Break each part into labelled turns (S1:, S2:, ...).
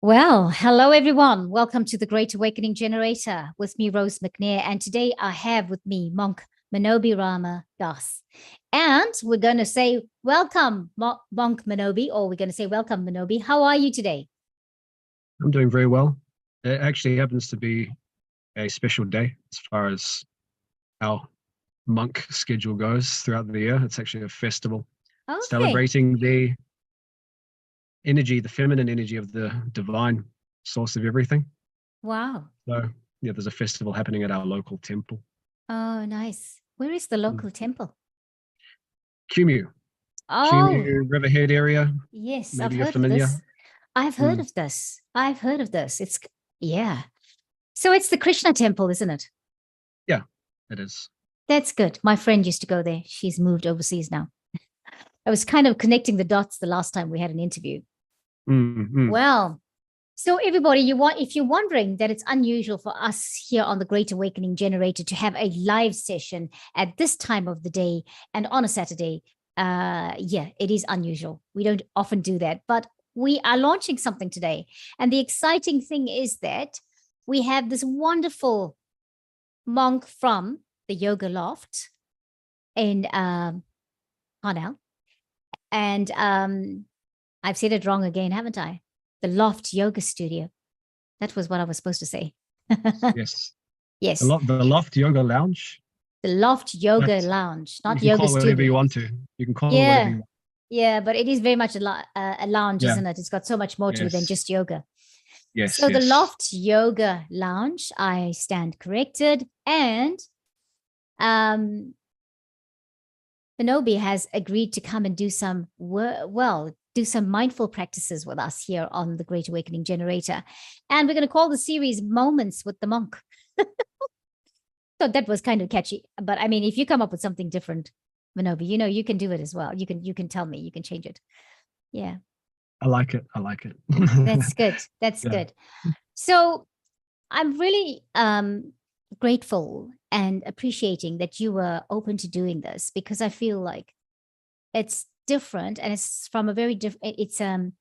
S1: Well, hello everyone. Welcome to the Great Awakening Generator with me, Rose McNair. And today I have with me Monk Manobhirama Das. And we're going to say welcome, Monk Manobhi, or we're going to say welcome, Manobhi. How are you today?
S2: I'm doing very well. It actually happens to be a special day as far as our monk schedule goes throughout the year. It's actually a festival celebrating the energy, the feminine energy of the divine source of everything.
S1: Wow.
S2: So, yeah, there's a festival happening at our local temple.
S1: Oh, nice. Where is the local temple?
S2: Kumu.
S1: Oh,
S2: Kumu Riverhead area.
S1: Yes,
S2: Maybe
S1: I've
S2: you're
S1: heard
S2: familiar.
S1: of this. I've heard of this. I've heard of this. Yeah. So it's the Krishna temple, isn't it?
S2: Yeah, it is.
S1: That's good. My friend used to go there. She's moved overseas now. I was kind of connecting the dots the last time we had an interview. Well, so everybody, if you're wondering that it's unusual for us here on the Great Awakening Generator to have a live session at this time of the day and on a Saturday, yeah, it is unusual. We don't often do that, but we are launching something today. And the exciting thing is that we have this wonderful monk from the Yoga Loft in Parnell. And I've said it wrong again, haven't I? The Loft Yoga Studio. That was what I was supposed to say.
S2: Yes.
S1: Yes.
S2: The Loft Yoga Lounge.
S1: The Loft Yoga Lounge, not
S2: you can
S1: yoga
S2: call it
S1: studio.
S2: whatever you want to. You can call it whatever you want.
S1: Yeah, but it is very much a lounge, isn't it? It's got so much more to it than just yoga.
S2: Yes.
S1: So the Loft Yoga Lounge, I stand corrected, and Manobhi has agreed to come and do some do some mindful practices with us here on the Great Awakening Generator. And we're going to call the series Moments with the Monk. So that was kind of catchy. But I mean, if you come up with something different, Manobhi, you can do it as well. You can tell me, you can change it. Yeah.
S2: I like it.
S1: That's good. That's good. So I'm really grateful and appreciating that you were open to doing this, because I feel like it's different, and it's from a very different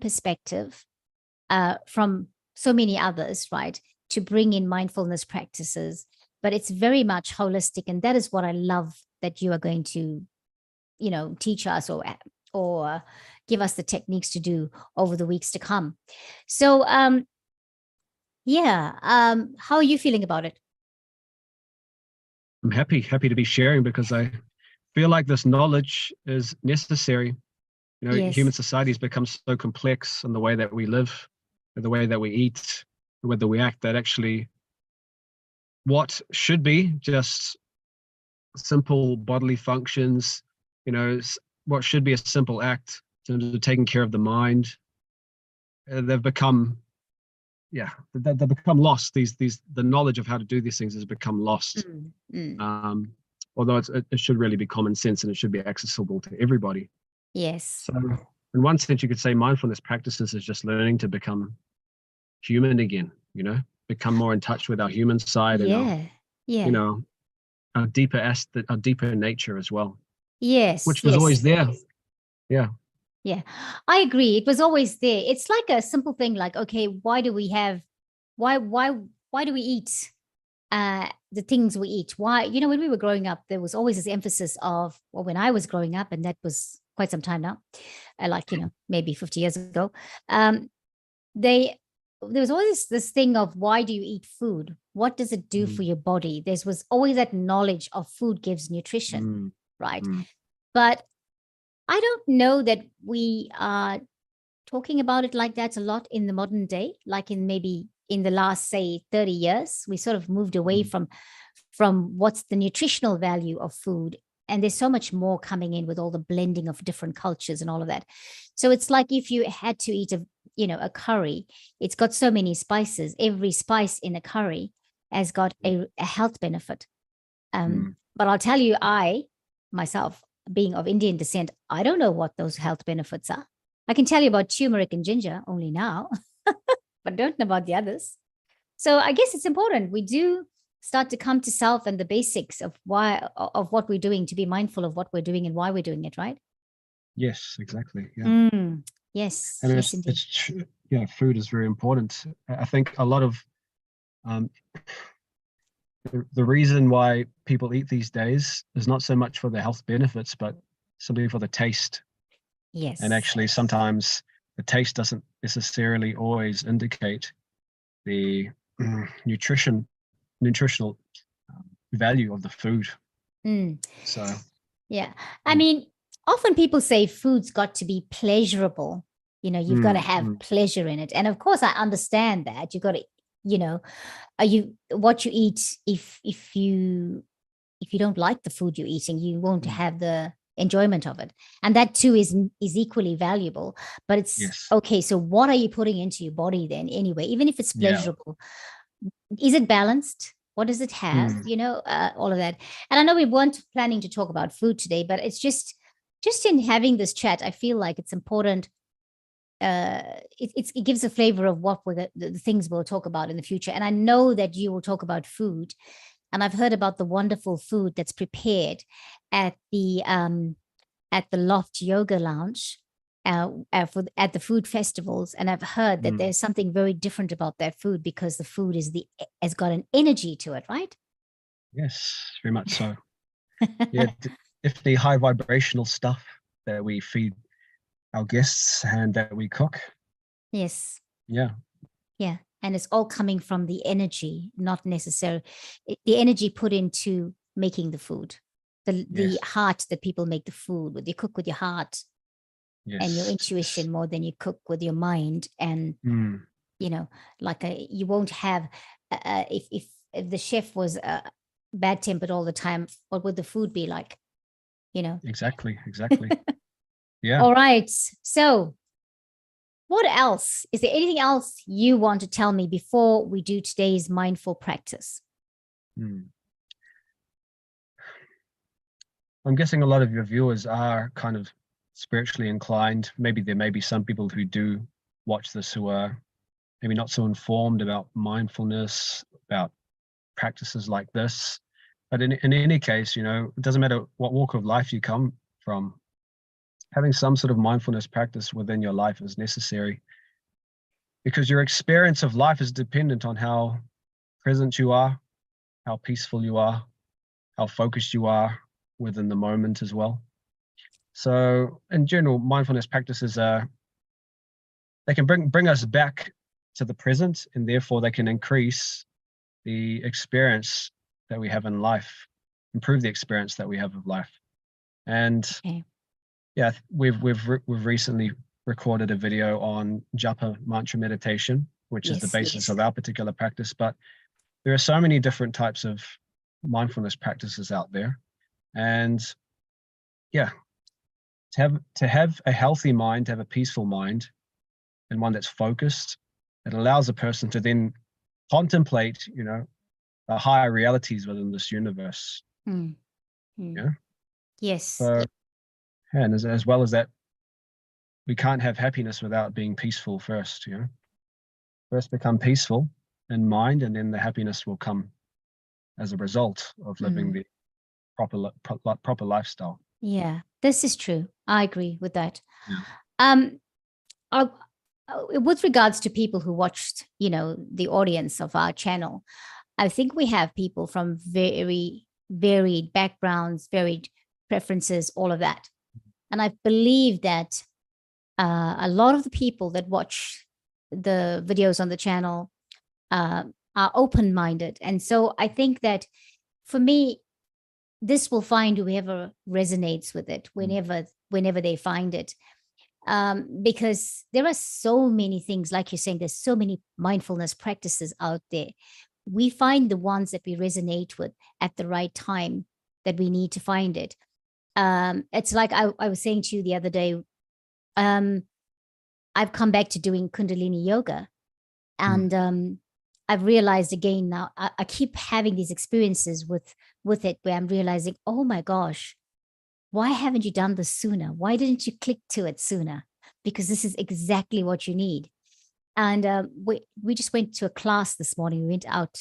S1: perspective from so many others, right? To bring in mindfulness practices, but it's very much holistic, and that is what I love that you are going to, teach us or give us the techniques to do over the weeks to come. So, how are you feeling about it?
S2: I'm happy to be sharing, because I feel like this knowledge is necessary. Human society has become so complex in the way that we live, the way that we eat, the way that we act, that actually what should be just simple bodily functions, what should be a simple act in terms of taking care of the mind, they've become lost. The knowledge of how to do these things has become lost. Although it should really be common sense, and it should be accessible to everybody.
S1: Yes.
S2: So in one sense, you could say mindfulness practices is just learning to become human again, become more in touch with our human side and our deeper nature as well.
S1: Yes.
S2: Which was always there. Yeah.
S1: Yeah, I agree. It was always there. It's like a simple thing, like, okay, why do we eat the things we eat? Why, when we were growing up, there was always this emphasis of, well, when I was growing up, and that was quite some time now, maybe 50 years ago, there was always this thing of, why do you eat food? What does it do for your body? There was always that knowledge of food gives nutrition, right? But I don't know that we are talking about it like that a lot in the modern day, like maybe in the last, say, 30 years. We sort of moved away from what's the nutritional value of food. And there's so much more coming in with all the blending of different cultures and all of that. So it's like if you had to eat a curry, it's got so many spices. Every spice in a curry has got a health benefit. But I'll tell you, myself, being of Indian descent, I don't know what those health benefits are. I can tell you about turmeric and ginger only now, but don't know about the others. So I guess it's important we do start to come to self and the basics of what we're doing, to be mindful of what we're doing and why we're doing it, right?
S2: Yes, exactly. Yeah.
S1: Yes.
S2: And
S1: yes, indeed.
S2: yeah, food is very important. I think a lot of um, the reason why people eat these days is not so much for the health benefits, but simply for the taste. And
S1: Yes.
S2: actually, sometimes the taste doesn't necessarily always indicate the nutritional value of the food.
S1: Mm.
S2: So,
S1: Yeah. I mean, often people say food's got to be pleasurable. You've got to have pleasure in it. And of course, I understand that. You've got to, what you eat, if you don't like the food you're eating, you won't have the enjoyment of it. And that too is equally valuable. But it's
S2: yes.
S1: okay. So what are you putting into your body then anyway, even if it's
S2: Yeah.
S1: pleasurable? Is it balanced? What does it have? All of that. And I know we weren't planning to talk about food today, but it's just in having this chat, I feel like it's important. It gives a flavor of what were the things we'll talk about in the future. And I know that you will talk about food, and I've heard about the wonderful food that's prepared at the Loft Yoga Lounge, at the food festivals. And I've heard that there's something very different about that food because the food has got an energy to it, right?
S2: Yes, very much so. Yeah, definitely high vibrational stuff that we feed our guests and that we cook.
S1: Yes.
S2: Yeah.
S1: Yeah. And it's all coming from the energy, not necessarily the energy put into making the food, the heart that people make the food with. You cook with your heart and your intuition more than you cook with your mind. And, you won't have, if the chef was bad tempered all the time, what would the food be like?
S2: Exactly. Yeah.
S1: All right. So what else? Is there anything else you want to tell me before we do today's mindful practice?
S2: I'm guessing a lot of your viewers are kind of spiritually inclined. Maybe there may be some people who do watch this who are maybe not so informed about mindfulness, about practices like this. But in any case, it doesn't matter what walk of life you come from, having some sort of mindfulness practice within your life is necessary, because your experience of life is dependent on how present you are, how peaceful you are, how focused you are within the moment as well. So in general, mindfulness practices they can bring us back to the present, and therefore they can increase the experience that we have in life, improve the experience that we have of life. And yeah, we've recently recorded a video on japa mantra meditation, which is the basis of our particular practice. But there are so many different types of mindfulness practices out there. And yeah, to have a healthy mind, to have a peaceful mind, and one that's focused, it allows a person to then contemplate, the higher realities within this universe. Yeah.
S1: Yes.
S2: So, and as well as that, we can't have happiness without being peaceful first. First become peaceful in mind, and then the happiness will come as a result of living the proper lifestyle.
S1: Yeah, this is true. I agree with that.
S2: Yeah.
S1: With regards to people who watched, the audience of our channel, I think we have people from very varied backgrounds, varied preferences, all of that. And I believe that a lot of the people that watch the videos on the channel are open-minded. And so I think that for me, this will find whoever resonates with it whenever they find it. Because there are so many things, like you're saying, there's so many mindfulness practices out there. We find the ones that we resonate with at the right time that we need to find it. It's like I was saying to you the other day, I've come back to doing Kundalini yoga, and I've realized again now, I keep having these experiences with it where I'm realizing, oh my gosh, why haven't you done this sooner? Why didn't you click to it sooner? Because this is exactly what you need. And we just went to a class this morning. We went out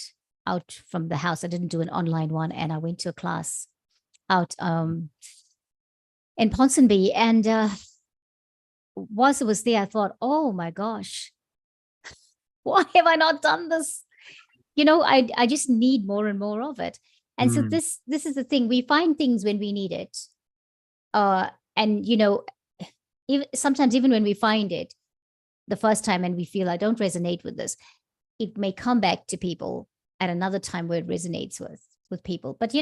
S1: from the house. I didn't do an online one, and I went to a class out in Ponsonby. And whilst I was there, I thought, oh my gosh, Why have I not done this? I just need more and more of it. And so this is the thing. We find things when we need it. And sometimes even when we find it the first time and we feel I don't resonate with this, it may come back to people at another time where it resonates with people. But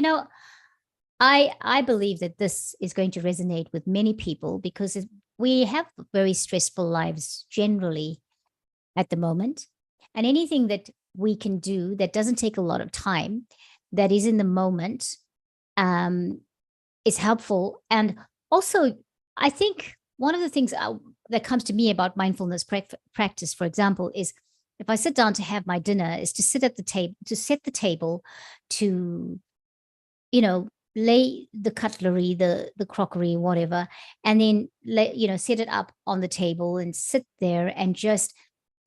S1: I believe that this is going to resonate with many people because we have very stressful lives generally at the moment. And anything that we can do that doesn't take a lot of time, that is in the moment, is helpful. And also, I think one of the things that comes to me about mindfulness practice, for example, is if I sit down to have my dinner, is to sit at the table, to set the table, to, lay the cutlery, the crockery, whatever, and then set it up on the table and sit there and just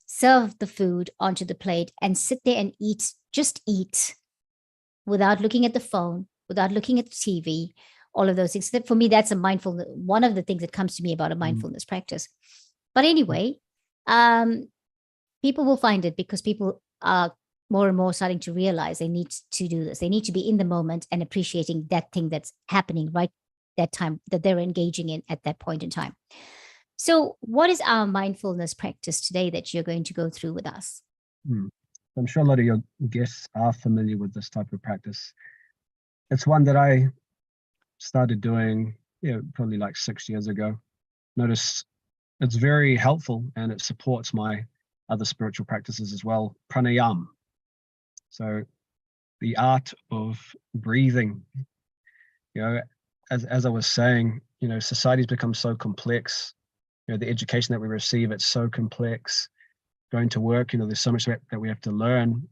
S1: serve the food onto the plate and sit there and eat, just eat without looking at the phone, without looking at the TV, all of those things. For me, that's one of the things that comes to me about a mindfulness practice. But anyway, people will find it because people are more and more starting to realize they need to do this. They need to be in the moment and appreciating that thing that's happening right that time that they're engaging in at that point in time. So what is our mindfulness practice today that you're going to go through with us?
S2: I'm sure a lot of your guests are familiar with this type of practice. It's one that I started doing, probably like 6 years ago. Notice it's very helpful and it supports my other spiritual practices as well. Pranayama. So the art of breathing. As I was saying, society's become so complex. The education that we receive, it's so complex. Going to work, there's so much that we have to learn,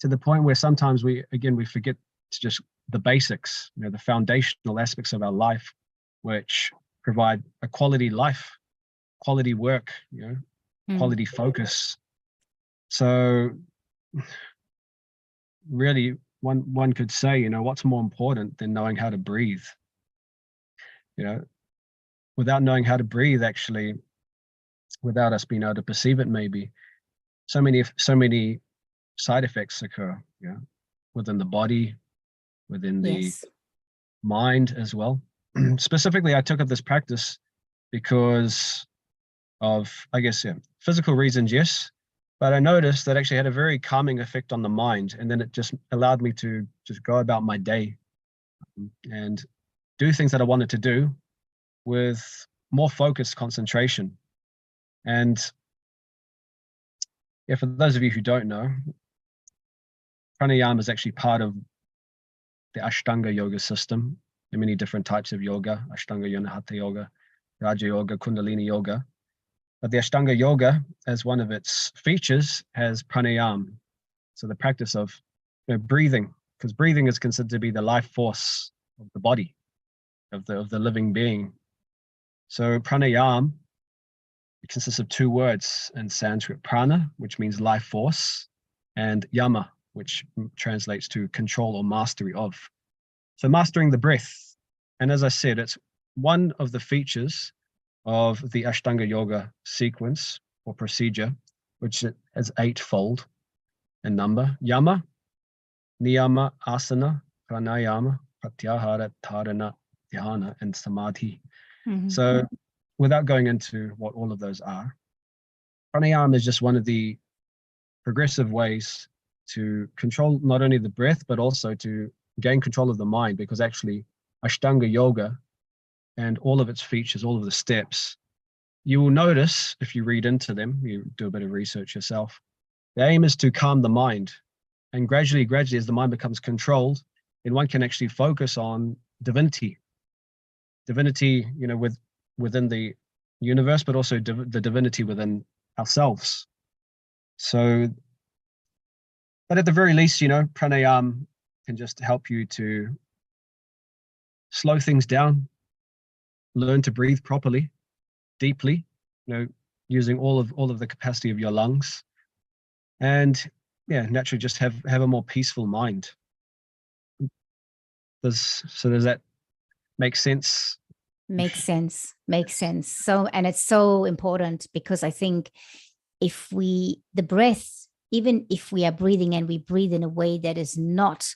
S2: to the point where sometimes we forget to just the basics, the foundational aspects of our life, which provide a quality life, quality work, quality focus. So really, one could say, what's more important than knowing how to breathe? Without knowing how to breathe, actually, without us being able to perceive it, maybe so many side effects occur, within the body, within the mind as well. Specifically, I took up this practice because of, I guess, physical reasons, yes, but I noticed that actually had a very calming effect on the mind, and then it just allowed me to just go about my day and do things that I wanted to do with more focused concentration. And for those of you who don't know, pranayama is actually part of the Ashtanga yoga system. There are many different types of yoga: Ashtanga yoga, Hatha yoga, Raja yoga, Kundalini yoga. But the Ashtanga yoga, as one of its features, has pranayama. So the practice of breathing, because breathing is considered to be the life force of the body, of the living being. So pranayama, it consists of two words in Sanskrit: prana, which means life force, and yama, which translates to control or mastery of. So mastering the breath. And as I said, it's one of the features of the Ashtanga yoga sequence or procedure, which is eightfold in number: yama, niyama, asana, pranayama, pratyahara, dharana, dhyana, and samadhi. So without going into what all of those are, pranayama is just one of the progressive ways to control not only the breath, but also to gain control of the mind, because actually Ashtanga yoga and all of its features, all of the steps, you will notice if you read into them, you do a bit of research yourself, the aim is to calm the mind. And gradually, as the mind becomes controlled, then one can actually focus on divinity, within the universe, but also the divinity within ourselves. So, but at the very least, pranayama can just help you to slow things down, learn to breathe properly, deeply, using all of the capacity of your lungs, and naturally just have a more peaceful mind. Does that make sense?
S1: Makes sense. So, and it's so important because I think the breath, even if we are breathing and we breathe in a way that is not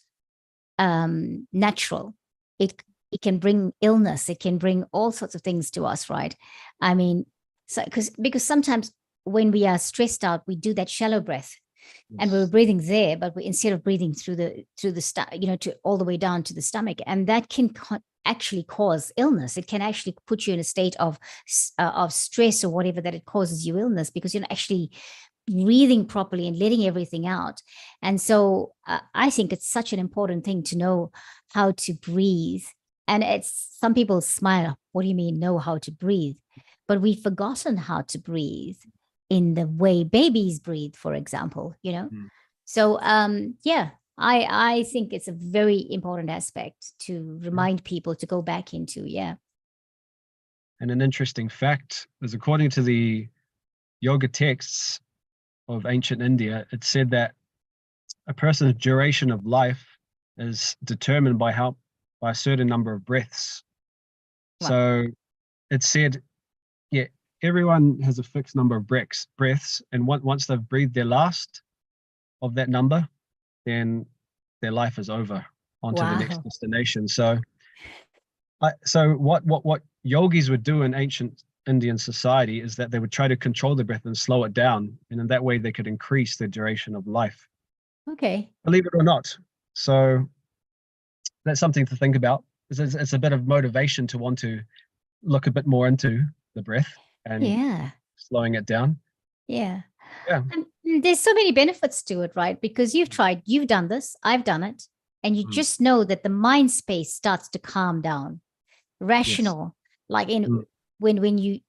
S1: natural, it can bring illness. It can bring all sorts of things to us, right? I mean, so because sometimes when we are stressed out, we do that shallow breath, and we're breathing there, but instead of breathing through the to all the way down to the stomach, and that can actually cause illness. It can actually put you in a state of stress or whatever, that it causes you illness, because you're not actually breathing properly and letting everything out. And so I think it's such an important thing to know how to breathe. And it's, some people smile, what do you mean know how to breathe? But we've forgotten how to breathe in the way babies breathe, for example, So yeah, I think it's a very important aspect to remind people to go back into. Yeah.
S2: And an interesting fact is, according to the yoga texts of ancient India, it said that a person's duration of life is determined by a certain number of breaths. Wow. So it said, yeah, everyone has a fixed number of breaths, and once they've breathed their last of that number, then their life is over, on to the next destination. So what yogis would do in ancient Indian society is that they would try to control the breath and slow it down, and in that way they could increase the duration of life.
S1: Okay.
S2: Believe it or not. So that's something to think about. It's a bit of motivation to want to look a bit more into the breath and slowing it down.
S1: Yeah.
S2: Yeah.
S1: And there's so many benefits to it, right? Because you've done this, I've done it, and you just know that the mind space starts to calm down. Rational, like when you're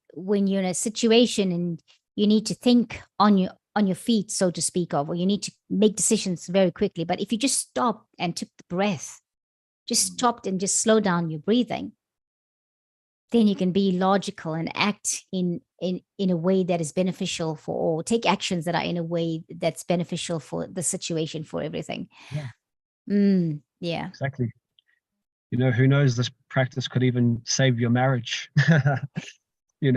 S1: in a situation and you need to think on your feet, so to speak, or you need to make decisions very quickly. But if you just stop and took the breath, just stopped and just slow down your breathing, then you can be logical and act in a way that is beneficial for, or take actions that are in a way that's beneficial for the situation, for everything. Yeah.
S2: Exactly. Who knows, this practice could even save your marriage. You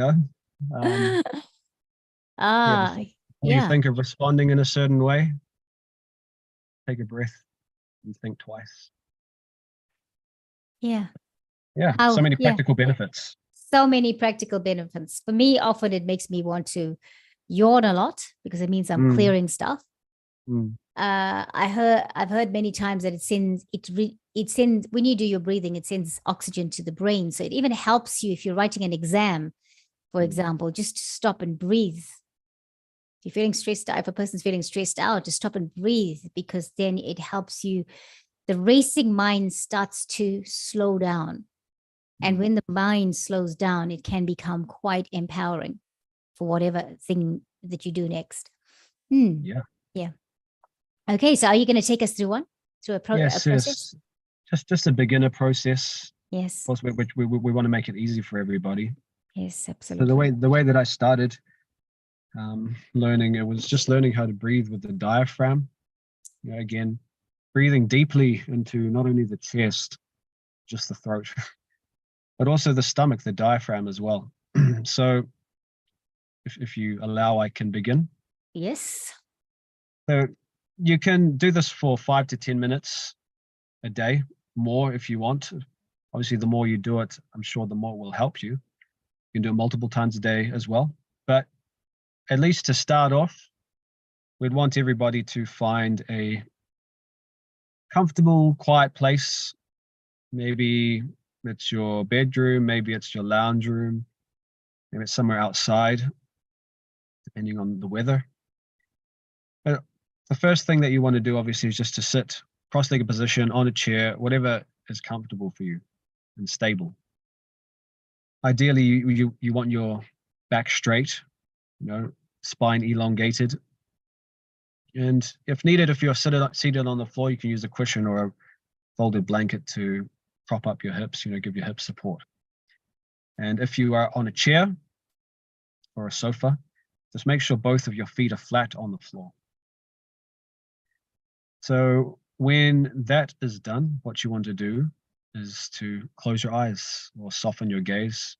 S2: think of responding in a certain way, take a breath and think twice.
S1: Yeah.
S2: So many practical benefits.
S1: So many practical benefits. For me, often it makes me want to yawn a lot, because it means I'm clearing stuff. I've heard many times that it sends when you do your breathing, it sends oxygen to the brain. So it even helps you if you're writing an exam, for example, just to stop and breathe. If you're feeling stressed out, if a person's feeling stressed out, just stop and breathe, because then it helps you. The racing mind starts to slow down. And when the mind slows down, it can become quite empowering for whatever thing that you do next. Yeah. Okay, so are you going to take us through a process?
S2: Yes. Just a beginner process.
S1: Yes.
S2: Of course, we want to make it easy for everybody.
S1: Yes, absolutely.
S2: So the way that I started learning, it was just learning how to breathe with the diaphragm. Again, breathing deeply into not only the chest, just the throat, but also the stomach, the diaphragm as well. So if you allow, I can begin.
S1: Yes.
S2: So you can do this for 5 to 10 minutes a day, more if you want. Obviously, the more you do it, I'm sure the more it will help you. You can do it multiple times a day as well. But at least to start off, we'd want everybody to find a comfortable, quiet place. Maybe it's your bedroom, maybe it's your lounge room, maybe it's somewhere outside, depending on the weather. But the first thing that you want to do, obviously, is just to sit cross-legged position on a chair, whatever is comfortable for you and stable. Ideally, you want your back straight, spine elongated. And if needed, if you're seated on the floor, you can use a cushion or a folded blanket to prop up your hips, give your hip support. And if you are on a chair or a sofa, just make sure both of your feet are flat on the floor. So when that is done, what you want to do is to close your eyes or soften your gaze.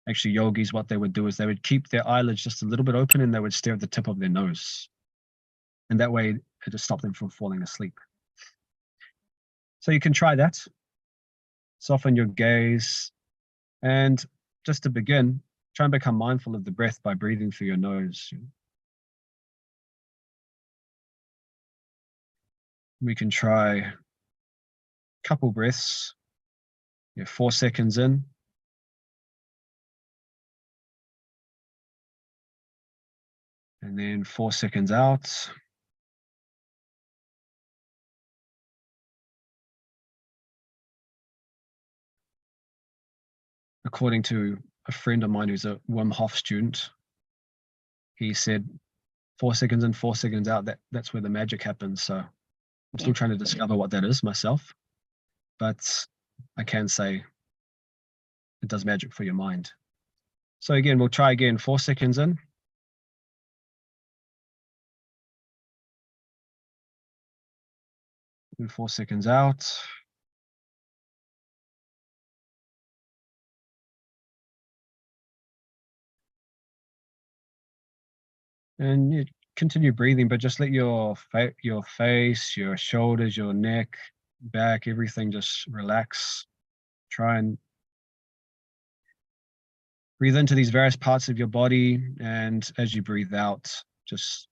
S2: Actually, yogis, what they would do is they would keep their eyelids just a little bit open and they would stare at the tip of their nose. And that way it just stopped them from falling asleep. So you can try that. Soften your gaze. And just to begin, try and become mindful of the breath by breathing through your nose. We can try a couple breaths. 4 seconds in. And then 4 seconds out. According to a friend of mine who's a Wim Hof student, he said 4 seconds in, 4 seconds out, that's where the magic happens. So I'm still trying to discover what that is myself, but I can say it does magic for your mind. So again, we'll try again, 4 seconds in. And 4 seconds out. And you continue breathing, but just let your face, your shoulders, your neck, back, everything just relax. Try and breathe into these various parts of your body, and as you breathe out, just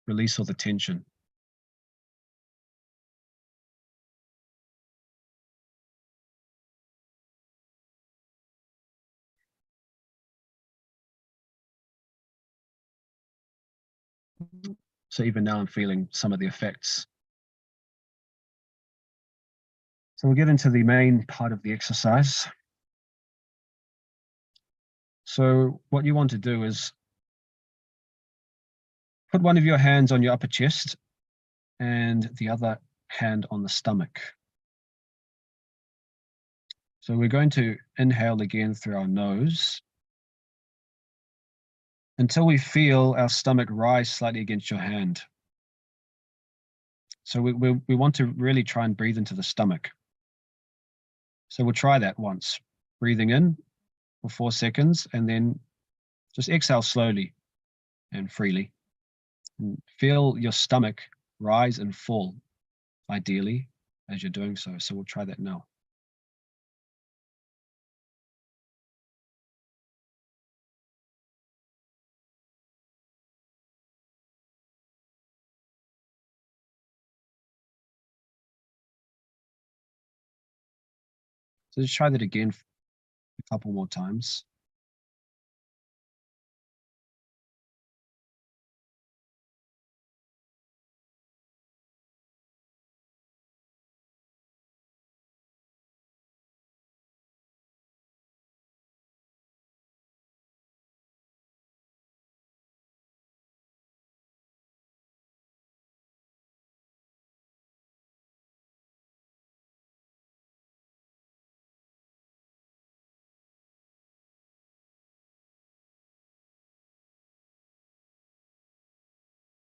S2: release all the tension. So even now I'm feeling some of the effects. So we'll get into the main part of the exercise. So what you want to do is put one of your hands on your upper chest and the other hand on the stomach. So we're going to inhale again through our nose until we feel our stomach rise slightly against your hand. So we want to really try and breathe into the stomach. So we'll try that once, breathing in for 4 seconds, and then just exhale slowly and freely. And feel your stomach rise and fall, ideally, as you're doing so. So we'll try that now. So just try that again a couple more times.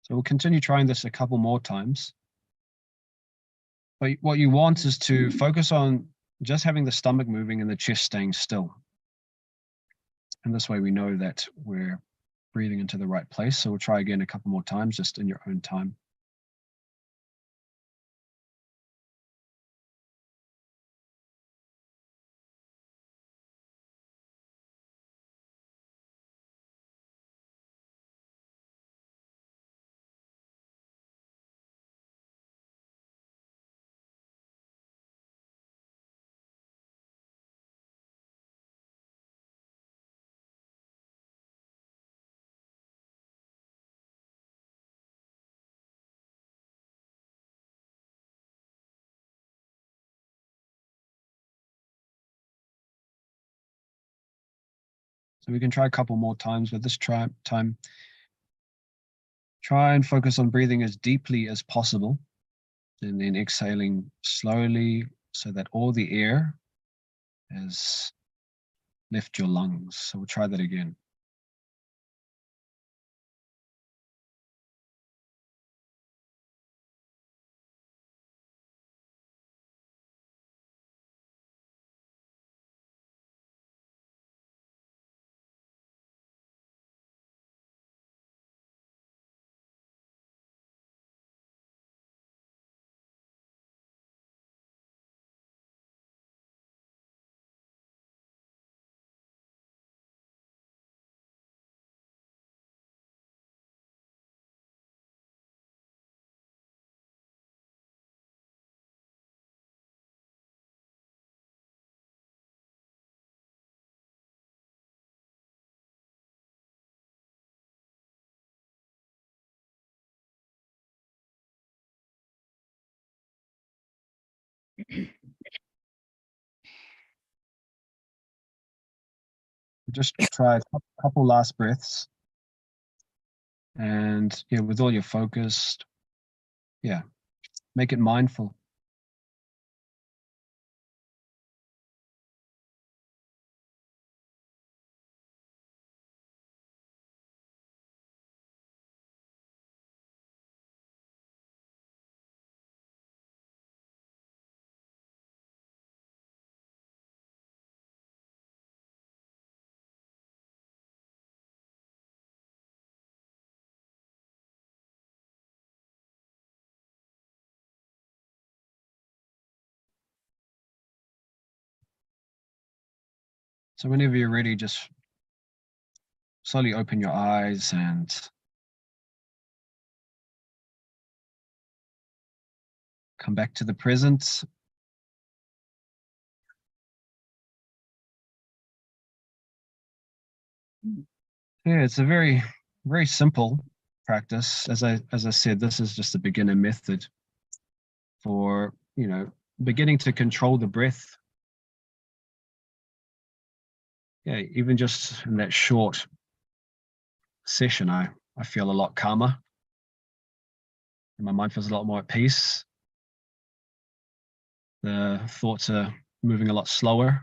S2: So we'll continue trying this a couple more times. But what you want is to focus on just having the stomach moving and the chest staying still. And this way we know that we're breathing into the right place. So we'll try again a couple more times, just in your own time. So we can try a couple more times, but this time, try and focus on breathing as deeply as possible, and then exhaling slowly so that all the air has left your lungs. So we'll try that again. Just try a couple last breaths. And yeah, with all your focus, yeah, make it mindful. So whenever you're ready, just slowly open your eyes and come back to the present. Yeah, it's a very, very simple practice. As I said, this is just a beginner method for, beginning to control the breath. Yeah, even just in that short session, I feel a lot calmer. And my mind feels a lot more at peace. The thoughts are moving a lot slower.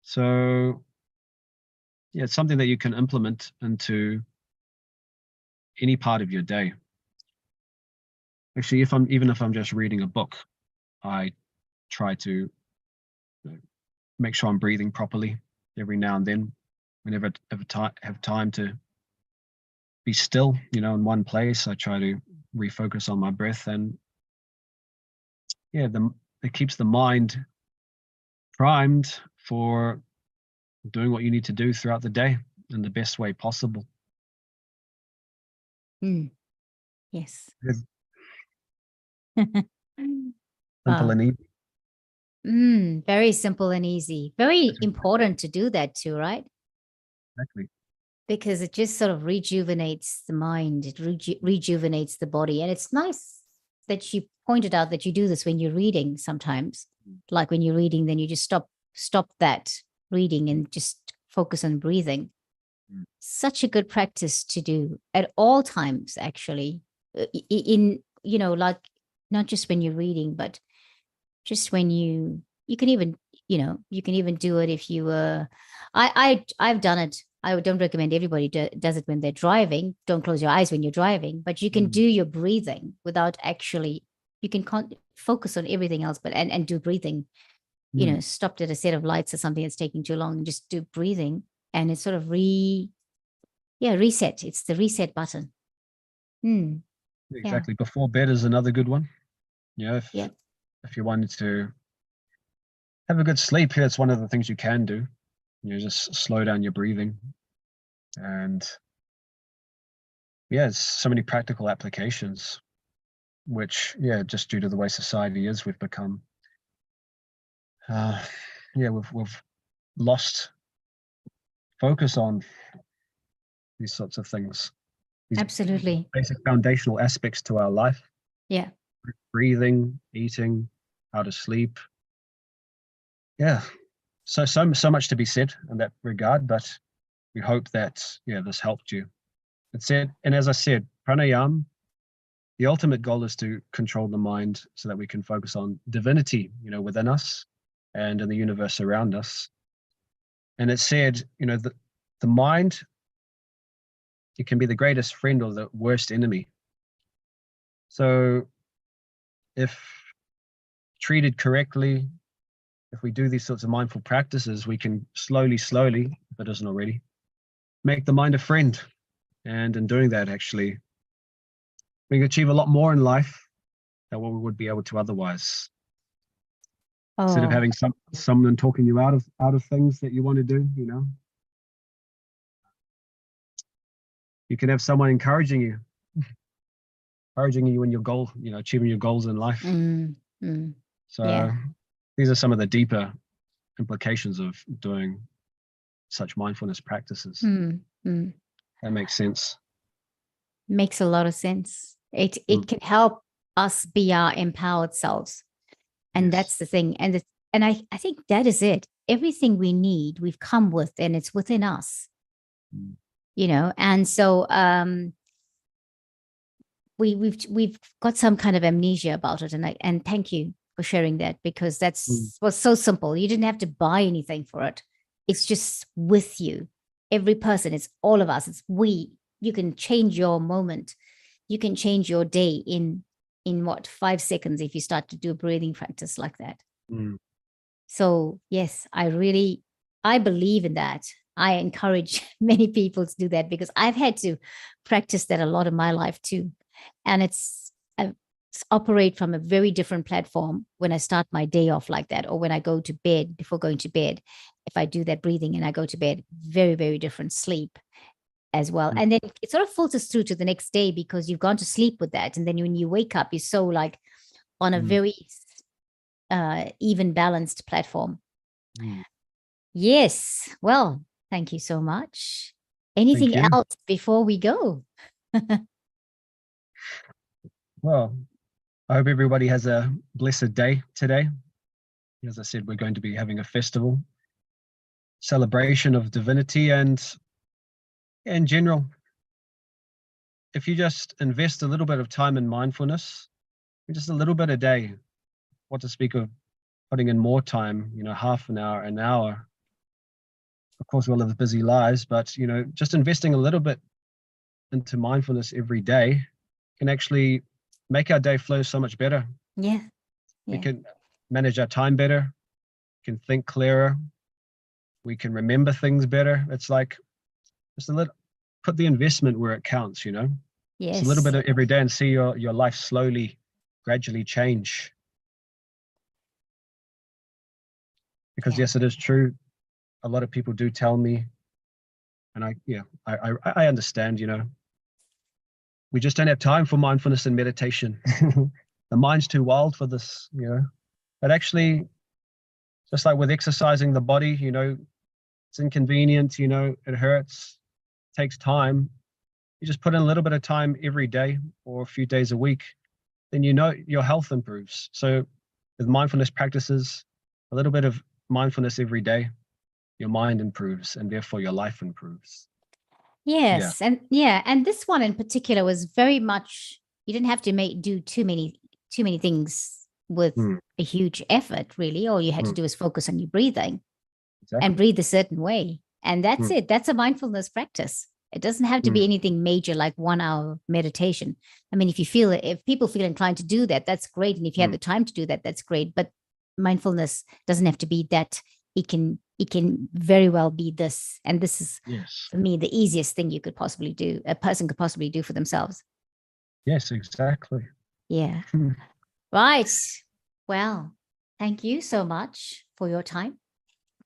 S2: So yeah, it's something that you can implement into any part of your day. Actually, even if I'm just reading a book, I try to make sure I'm breathing properly every now and then. Whenever I have time to be still, in one place, I try to refocus on my breath, and yeah, it keeps the mind primed for doing what you need to do throughout the day in the best way possible.
S1: Yes.
S2: Simple and easy.
S1: Very simple and easy. Very important to do that too, right?
S2: Exactly.
S1: Because it just sort of rejuvenates the mind. It rejuvenates the body. And it's nice that you pointed out that you do this when you're reading sometimes. Like when you're reading, then you just stop that reading and just focus on breathing. Such a good practice to do at all times, actually. In, like not just when you're reading, but just when you can even, you can even do it if you were, I've done it. I don't recommend everybody does it when they're driving. Don't close your eyes when you're driving, but you can do your breathing without actually, you can focus on everything else, but and do breathing, stopped at a set of lights or something that's taking too long, and just do breathing, and it's sort of reset. It's the reset button.
S2: Exactly. Yeah. Before bed is another good one. If you wanted to have a good sleep, it's one of the things you can do. Just slow down your breathing. And it's so many practical applications, which, just due to the way society is, we've become, we've lost focus on these sorts of things. These
S1: absolutely
S2: basic foundational aspects to our life.
S1: Yeah.
S2: Breathing, eating, how to sleep. Yeah. So much to be said in that regard, but we hope that, this helped you. And as I said, pranayama, the ultimate goal is to control the mind so that we can focus on divinity, within us and in the universe around us. And it said, the mind, it can be the greatest friend or the worst enemy. So if treated correctly, if we do these sorts of mindful practices, we can slowly, if it isn't already, make the mind a friend. And in doing that, actually, we can achieve a lot more in life than what we would be able to otherwise. Instead of having someone talking you out of things that you want to do, you can have someone encouraging you in your goal, achieving your goals in life. So these are some of the deeper implications of doing such mindfulness practices. That makes sense.
S1: Makes a lot of sense. It can help us be our empowered selves. And that's the thing. And I think that is it. everything we need, we've come with, and it's within us, and so we've got some kind of amnesia about it. And thank you for sharing that, because was so simple. You didn't have to buy anything for it. It's just with you. Every person, it's all of us. It's we. You can change your moment. You can change your day in 5 seconds if you start to do a breathing practice like that. So yes, I believe in that. I encourage many people to do that, because I've had to practice that a lot of my life too. And it's operate from a very different platform when I start my day off like that, or when I go to bed, before going to bed. If I do that breathing and I go to bed, very, very different sleep as well. And then it sort of filters through to the next day, because you've gone to sleep with that. And then when you wake up, you're so like on a very even balanced platform. Yes. Well, thank you so much. Anything else before we go?
S2: Well, I hope everybody has a blessed day today. As I said, we're going to be having a festival, celebration of divinity, and in general, if you just invest a little bit of time in mindfulness, just a little bit a day, what to speak of putting in more time, half an hour, an hour. Of course, we all live busy lives, but, just investing a little bit into mindfulness every day can actually make our day flow so much better.
S1: Yeah.
S2: We can manage our time better, can think clearer, we can remember things better. It's like just a little, put the investment where it counts,
S1: Yes.
S2: Just a little bit of every day, and see your life slowly, gradually change. Because yes, it is true. A lot of people do tell me, and I understand, we just don't have time for mindfulness and meditation. The mind's too wild for this, But actually, just like with exercising the body, it's inconvenient, it hurts, takes time. You just put in a little bit of time every day or a few days a week, then your health improves. So with mindfulness practices, a little bit of mindfulness every day, your mind improves, and therefore your life improves.
S1: Yes. And this one in particular was very much, you didn't have to do too many things with a huge effort, really. All you had to do is focus on your breathing and breathe a certain way. And that's it. That's a mindfulness practice. It doesn't have to be anything major like 1 hour meditation. I mean, if people feel inclined to do that, that's great. And if you have the time to do that, that's great. But mindfulness doesn't have to be that. It can very well be this. And this is, for me, the easiest thing a person could possibly do for themselves.
S2: Yes, exactly.
S1: Yeah. Right. Well, thank you so much for your time,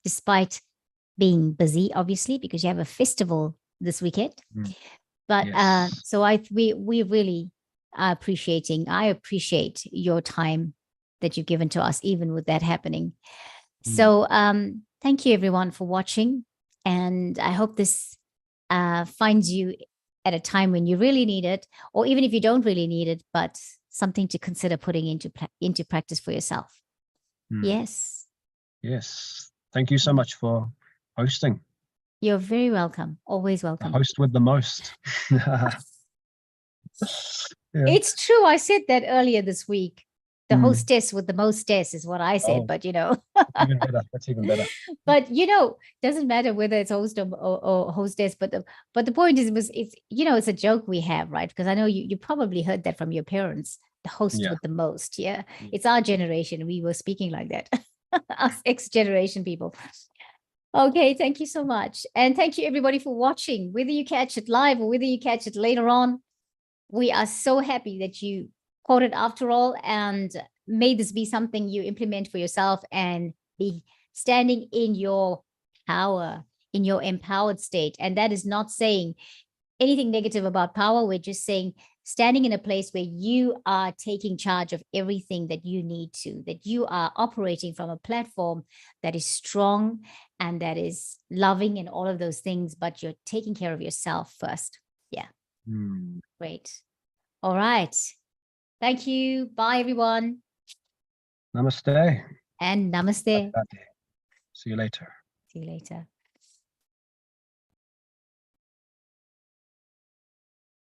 S1: despite being busy, obviously, because you have a festival this weekend. But so we really are I appreciate your time that you've given to us, even with that happening. So thank you, everyone, for watching. And I hope this finds you at a time when you really need it, or even if you don't really need it, but something to consider putting into practice for yourself. Yes.
S2: Yes. Thank you so much for hosting.
S1: You're very welcome. Always welcome.
S2: The host with the most.
S1: It's true. I said that earlier this week. The hostess with the mostess is what I said, but
S2: even better. That's even better.
S1: But doesn't matter whether it's host or hostess, but the point is, it's it's a joke we have, right? Because I know you probably heard that from your parents. The host with the most. Yeah. It's our generation. We were speaking like that. Us X generation people. Okay, thank you so much. And thank you everybody for watching, whether you catch it live or whether you catch it later on. We are so happy that you caught it after all, and may this be something you implement for yourself and be standing in your power, in your empowered state. And that is not saying anything negative about power. We're just saying standing in a place where you are taking charge of everything that you need to, that you are operating from a platform that is strong and that is loving and all of those things, but you're taking care of yourself first. Yeah. Great. All right. Thank you. Bye, everyone.
S2: Namaste.
S1: And namaste.
S2: See you later.
S1: See you later.